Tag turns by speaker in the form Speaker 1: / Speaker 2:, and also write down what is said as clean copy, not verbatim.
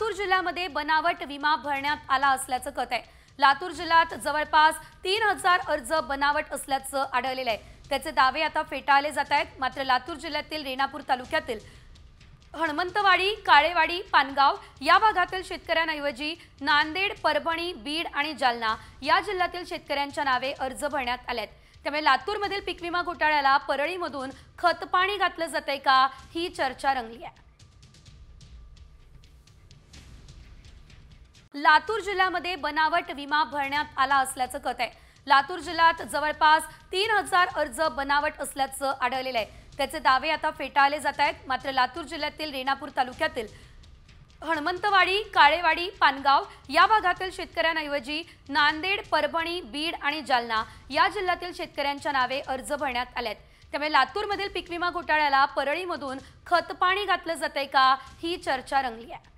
Speaker 1: लातूर जिल्ह्यामध्ये बनावट विमा भरण्यात आला असल्याचं कळत आहे। लातूर जिल्ह्यात जवळपास 3000 अर्ज बनावट असल्याचं आढळलेलं आहे। त्याचे दावे आता फेटाळले जात आहेत। मात्र लातूर जिल्ह्यातील रेणापूर तालुक्यातील हणमंतवाडी, काळेवाडी, पानगाव या भागातील शेतकऱ्यांऐवजी नांदेड, परभणी, बीड आणि जालना या जिल्ह्यातील शेतकऱ्यांच्या नावे अर्ज भरण्यात आलेत। त्यामुळे लातूरमधील पीक विमा घोटाळ्याला परळीमधून खतपाणी घातलं जातंय का, ही चर्चा रंगली आहे। लातूर जिल्ह्यामध्ये बनावट विमा भरण्यात आला असल्याचं कळत आहे। लातूर जिल्ह्यात जवळपास 3000 अर्ज बनावट असल्याचं आढळलेलं आहे। त्याचे दावे आता फेटाळले जात आहेत। मात्र लातूर जिल्ह्यातील रेणापूर तालुक्यातील हणमंतवाडी, काळेवाडी, पानगाव या भागातील शेतकऱ्यांऐवजी नांदेड, परभणी, बीड आणि जालना या जिल्ह्यातील शेतकऱ्यांच्या नावे अर्ज भरण्यात आलेत। त्यामुळे लातूरमधील पीक विमा घोटाळ्याला परळीमधून खतपाणी घातलं जातंय का, ही चर्चा रंगली आहे।